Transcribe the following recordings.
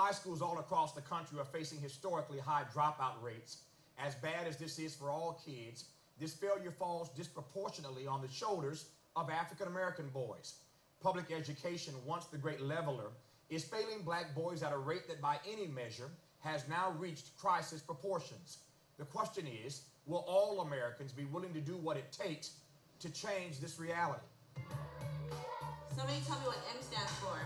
High schools all across the country are facing historically high dropout rates. As bad as this is for all kids, this failure falls disproportionately on the shoulders of African American boys. Public education, once the great leveler, is failing black boys at a rate that by any measure has now reached crisis proportions. The question is, will all Americans be willing to do what it takes to change this reality? Somebody tell me what M stands for.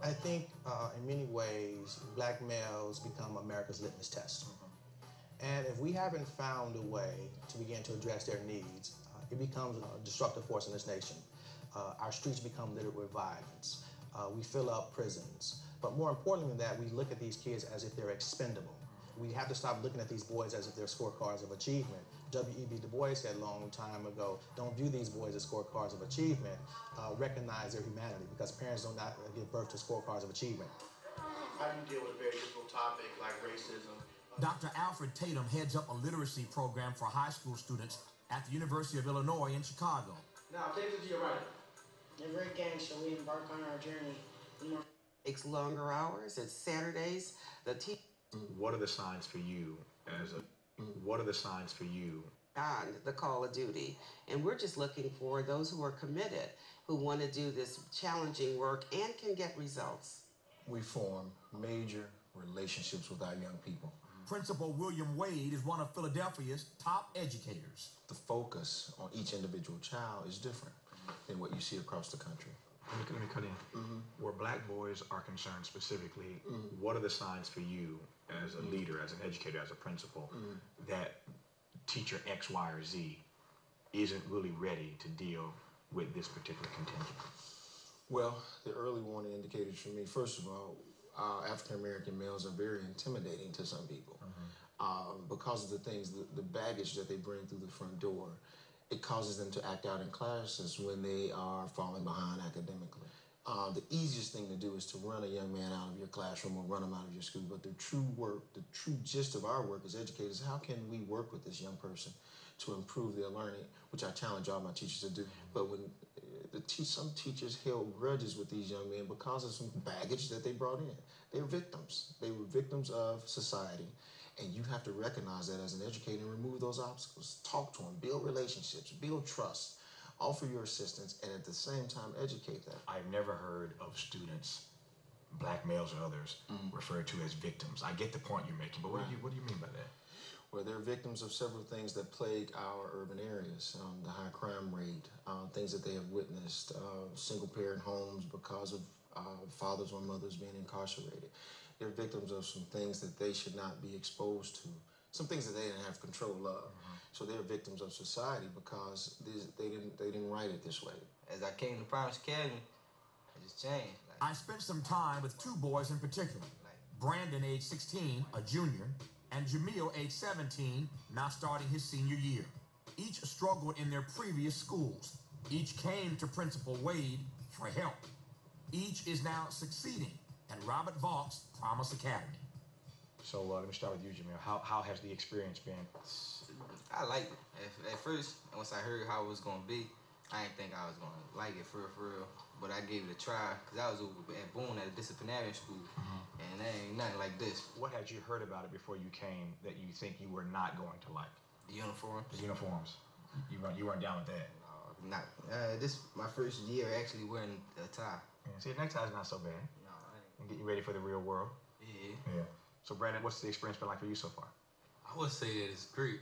I think in many ways, black males become America's litmus test. And if we haven't found a way to begin to address their needs, it becomes a destructive force in this nation. Our streets become littered with violence. We fill up prisons. But more importantly than that, we look at these kids as if they're expendable. We have to stop looking at these boys as if they're scorecards of achievement. W.E.B. Du Bois said a long time ago, don't view these boys as scorecards of achievement. Recognize their humanity, because parents do not give birth to scorecards of achievement. How do you deal with a very difficult topic like racism? Dr. Alfred Tatum heads up a literacy program for high school students at the University of Illinois in Chicago. Now, take it to your right. Every gang shall we embark on our journey. It's longer hours, it's Saturdays. What are the signs for you what are the signs for you? On the call of duty. And we're just looking for those who are committed, who want to do this challenging work and can get results. We form major relationships with our young people. Principal William Wade is one of Philadelphia's top educators. The focus on each individual child is different than what you see across the country. Let me cut in. Where black boys are concerned specifically, what are the signs for you as a leader, as an educator, as a principal, that teacher X, Y, or Z isn't really ready to deal with this particular contingent? Well, the early warning indicators for me, first of all, African-American males are very intimidating to some people because of the things, the baggage that they bring through the front door. It causes them to act out in classes when they are falling behind academically. The easiest thing to do is to run a young man out of your classroom or run him out of your school. But the true work, the true gist of our work as educators, how can we work with this young person to improve their learning, which I challenge all my teachers to do. But when some teachers held grudges with these young men because of some baggage that they brought in. They were victims. They were victims of society. And you have to recognize that as an educator and remove those obstacles. Talk to them, build relationships, build trust, offer your assistance, and at the same time educate them. I've never heard of students, black males or others, referred to as victims. I get the point you're making, but what do you mean by that? Well, they're victims of several things that plague our urban areas. The high crime rate, things that they have witnessed, single-parent homes because of fathers or mothers being incarcerated. They're victims of some things that they should not be exposed to, some things that they didn't have control of. So they're victims of society because they didn't write it this way. As I came to Promise Academy, I just changed. I spent some time with two boys in particular. Brandon, age 16, a junior, and Jamil, age 17, now starting his senior year. Each struggled in their previous schools. Each came to Principal Wade for help. Each is now succeeding at Robert Vaught's Promise Academy. So let me start with you, Jamil. How has the experience been? I liked it. At first, once I heard how it was going to be, I didn't think I was going to like it for real. But I gave it a try because I was over at Boone at a disciplinary school, and there ain't nothing like this. What had you heard about it before you came that you think you were not going to like? The uniforms. The uniforms. You weren't down with that? No, not. This my first year actually wearing a tie. Yeah, see, neckties not so bad. No, I ain't. And get you ready for the real world. Yeah. So Brandon, what's the experience been like for you so far? I would say that it's great.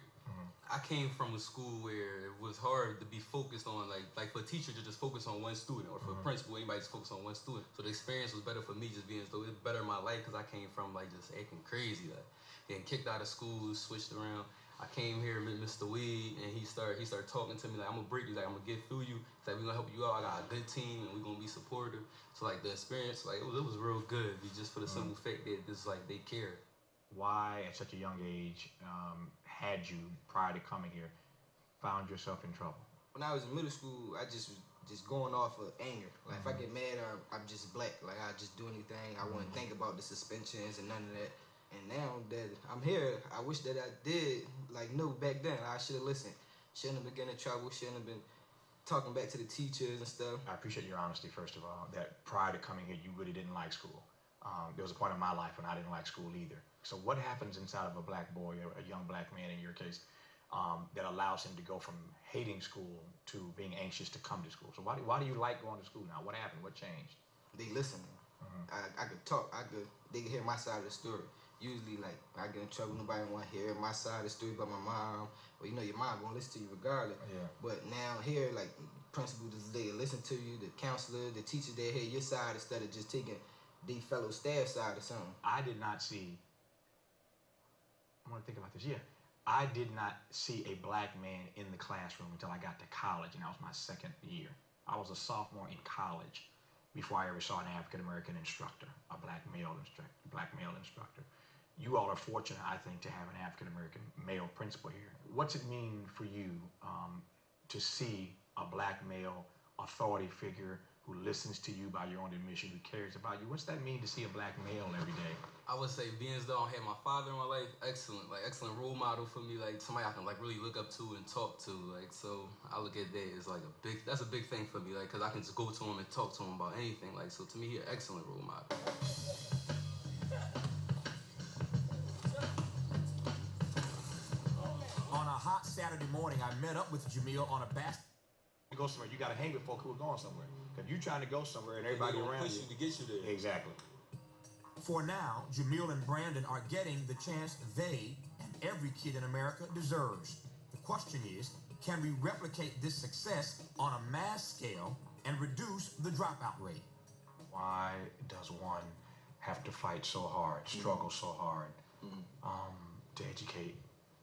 I came from a school where it was hard to be focused on, like for a teacher to just focus on one student, or for a principal, anybody just focus on one student. So the experience was better for me just being as though it bettered my life because I came from like just acting crazy, like getting kicked out of school, switched around. I came here with Mr. Weed, and he started talking to me like, I'm gonna break you, like I'm gonna get through you. He's like, we're gonna help you out. I got a good team, and we're gonna be supportive. So like the experience, like it was real good, just for the simple fact that this like they care. Why, at such a young age, had you, prior to coming here, found yourself in trouble? When I was in middle school, I just going off of anger. Like if I get mad, I'm just black. Like I just do anything. I wouldn't think about the suspensions and none of that. And now that I'm here, I wish that I did know back then. I should have listened. Shouldn't have been getting in trouble. Shouldn't have been talking back to the teachers and stuff. I appreciate your honesty, first of all, that prior to coming here, you really didn't like school. There was a point in my life when I didn't like school either. So what happens inside of a black boy, or a young black man in your case, that allows him to go from hating school to being anxious to come to school? So why do you like going to school now? What happened? What changed? They listen. I could talk. They could hear my side of the story. Usually, like, I get in trouble, nobody want to hear my side of the story about my mom. Well, you know, your mom gonna listen to you regardless. Yeah. But now here, like, principals they listen to you, the counselor, the teacher, they hear your side instead of just taking the fellow staff side or something. I did not see, I want to think about this, yeah. I did not see a black man in the classroom until I got to college, and that was my second year. I was a sophomore in college before I ever saw an African-American instructor, a black male instructor. You all are fortunate, I think, to have an African-American male principal here. What's it mean for you to see a black male authority figure who listens to you by your own admission, who cares about you? What's that mean to see a black male every day? I would say, being as though I had my father in my life, excellent role model for me, like somebody I can like really look up to and talk to, like, so I look at that as like that's a big thing for me, like, cause I can just go to him and talk to him about anything, like, so to me, he's an excellent role model. On a hot Saturday morning, I met up with Jamil on a basketball. You go somewhere, you got to hang with folk who are going somewhere. Because you're trying to go somewhere and everybody around push you to get you there. Exactly. For now, Jamil and Brandon are getting the chance they and every kid in America deserves. The question is, can we replicate this success on a mass scale and reduce the dropout rate? Why does one have to fight so hard, struggle so hard to educate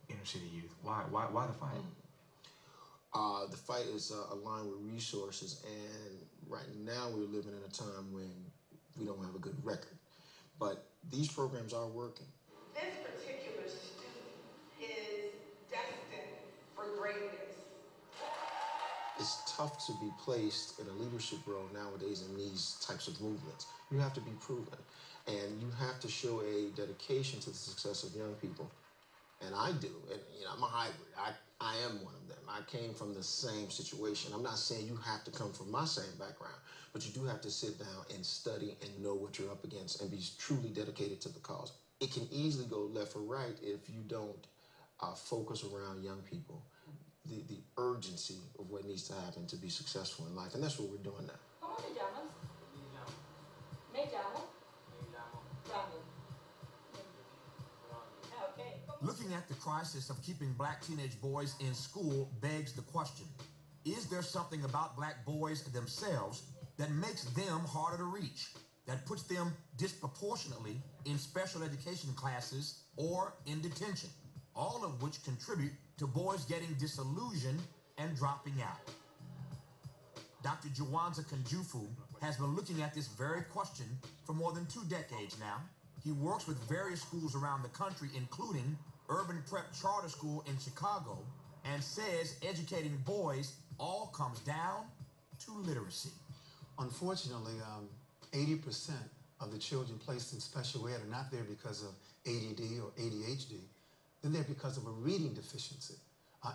inner city youth? Why the fight? The fight is aligned with resources, and right now we're living in a time when we don't have a good record. But these programs are working. This particular student is destined for greatness. It's tough to be placed in a leadership role nowadays in these types of movements. You have to be proven, and you have to show a dedication to the success of young people. And I do, and I'm a hybrid. I am one of them. I came from the same situation. I'm not saying you have to come from my same background, but you do have to sit down and study and know what you're up against and be truly dedicated to the cause. It can easily go left or right if you don't focus around young people, the urgency of what needs to happen to be successful in life, and that's what we're doing now. ¿Cómo te llamas? Me llamo. Brandon. Okay. Looking at the crisis of keeping black teenage boys in school begs the question, is there something about black boys themselves that makes them harder to reach, that puts them disproportionately in special education classes or in detention, all of which contribute to boys getting disillusioned and dropping out? Dr. Jawanza Kanjufu has been looking at this very question for more than 2 decades now. He works with various schools around the country, including Urban Prep Charter School in Chicago, and says educating boys all comes down to literacy. Unfortunately, 80% of the children placed in special ed are not there because of ADD or ADHD. They're there because of a reading deficiency.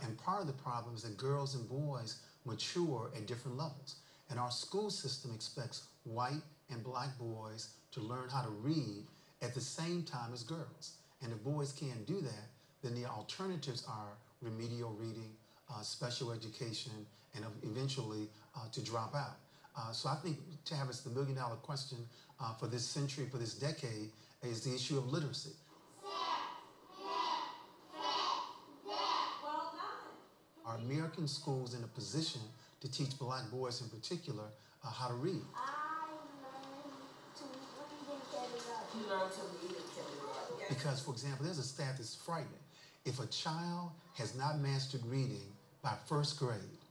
And part of the problem is that girls and boys mature at different levels. And our school system expects white and black boys to learn how to read at the same time as girls. And if boys can't do that, then the alternatives are remedial reading, special education, and eventually to drop out. So I think, Tavis, the million-dollar question for this century, for this decade, is the issue of literacy. Well done. Are American schools in a position to teach black boys in particular how to read? You learn to read and kindergarten. Because, for example, there's a stat that's frightening. If a child has not mastered reading by 1st grade,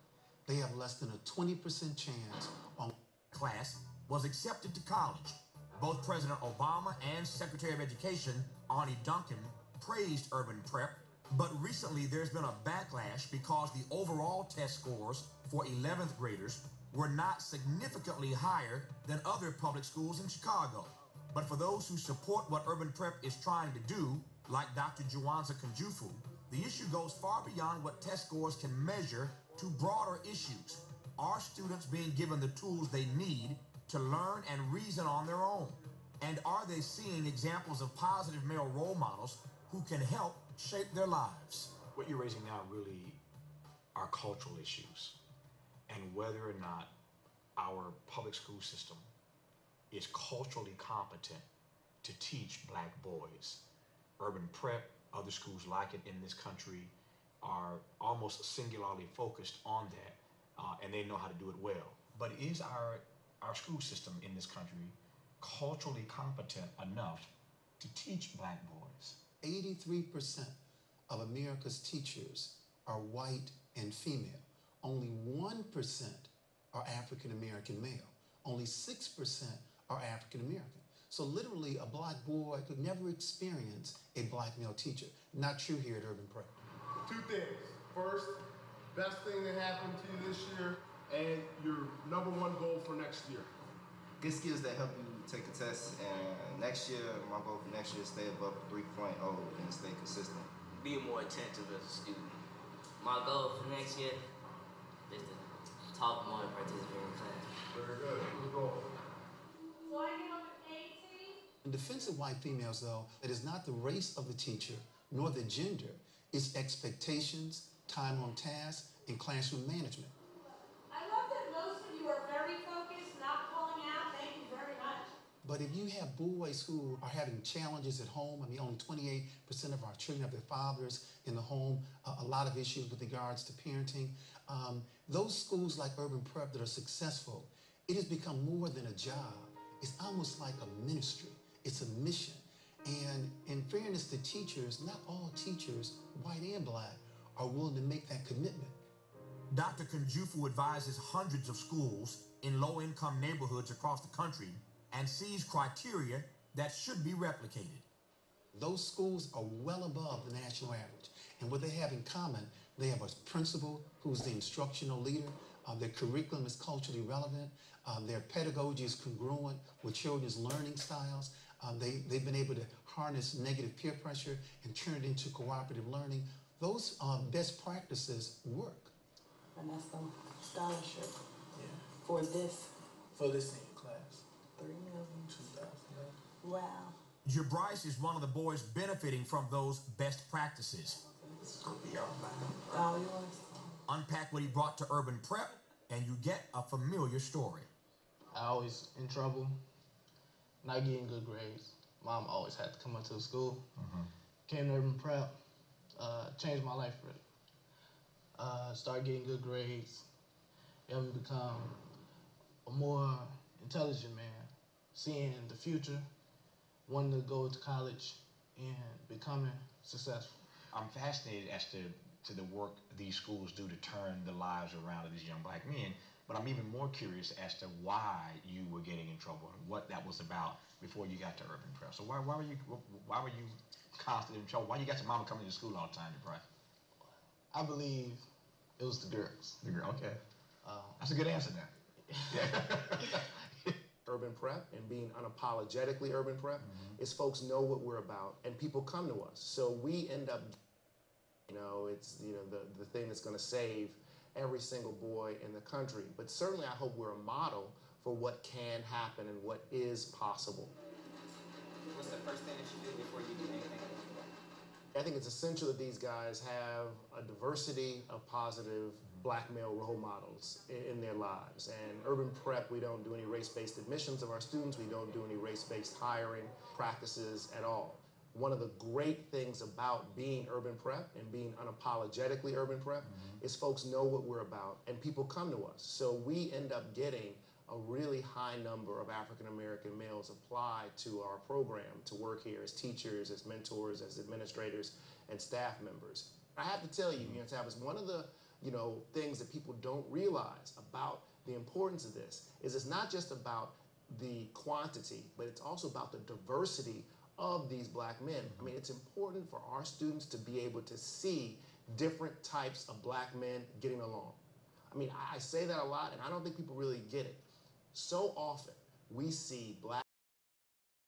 they have less than a 20% chance on class was accepted to college. Both President Obama and Secretary of Education Arnie Duncan praised urban prep, but recently there's been a backlash because the overall test scores for 11th graders were not significantly higher than other public schools in Chicago. But for those who support what urban prep is trying to do, like Dr. Jawanza Kanjufu, the issue goes far beyond what test scores can measure to broader issues. Are students being given the tools they need to learn and reason on their own? And are they seeing examples of positive male role models who can help shape their lives? What you're raising now really are cultural issues, and whether or not our public school system is culturally competent to teach black boys. Urban prep, other schools like it in this country, are almost singularly focused on that, and they know how to do it well. But is our school system in this country culturally competent enough to teach black boys? 83% of America's teachers are white and female. Only 1% are African American male. Only 6% are African American. So literally a black boy could never experience a black male teacher. Not true here at Urban Prep. Two things. First, best thing that happened to you this year and your number one goal for next year. Good skills that help you take a test, and next year, my goal for next year is stay above 3.0 and stay consistent. Be more attentive as a student. My goal for next year is to talk more and participate in class. Very good. Good goal. So I get on the A team? In defense of white females, though, it is not the race of the teacher nor the gender. It's expectations, time on task, and classroom management. I love that most of you are very focused, not calling out. Thank you very much. But if you have boys who are having challenges at home, I mean, only 28% of our children have their fathers in the home, a lot of issues with regards to parenting. Those schools like Urban Prep that are successful, it has become more than a job. It's almost like a ministry. It's a mission. And in fairness to teachers, not all teachers, white and black, are willing to make that commitment. Dr. Kunjufu advises hundreds of schools in low-income neighborhoods across the country and sees criteria that should be replicated. Those schools are well above the national average. And what they have in common, they have a principal who's the instructional leader. Their curriculum is culturally relevant. Their pedagogy is congruent with children's learning styles. They've been able to harness negative peer pressure and turn it into cooperative learning. Those best practices work. And that's the scholarship for this. For this senior class. 3 million. 2,000. Wow. Bryce is one of the boys benefiting from those best practices. All yours. Unpack what he brought to Urban Prep, and you get a familiar story. I always in trouble, not getting good grades. Mom always had to come up to the school. Came to Urban Prep, changed my life really. Started getting good grades, helped me become a more intelligent man, seeing the future, wanting to go to college and becoming successful. I'm fascinated as to the work these schools do to turn the lives around of these young black men, but I'm even more curious as to why you were getting in trouble and what that was about before you got to Urban Prep. So why were you constantly in trouble? Why you got your mama coming to school all the time, Bryce? I believe it was the girls. The girl, okay. That's a good answer now. Yeah. Urban Prep and being unapologetically Urban Prep is folks know what we're about and people come to us. So we end up, it's the thing that's going to save every single boy in the country. But certainly I hope we're a model for what can happen and what is possible. What's the first thing that you do before you do anything? I think it's essential that these guys have a diversity of positive black male role models in their lives. And Urban Prep, we don't do any race-based admissions of our students. We don't do any race-based hiring practices at all. One of the great things about being Urban Prep and being unapologetically Urban Prep is folks know what we're about and people come to us. So we end up getting a really high number of African American males apply to our program to work here as teachers, as mentors, as administrators, and staff members. I have to tell you, Tavis, one of the things that people don't realize about the importance of this is it's not just about the quantity, but it's also about the diversity of these black men. I mean, it's important for our students to be able to see different types of black men getting along. I mean, I say that a lot, and I don't think people really get it. So often, we see black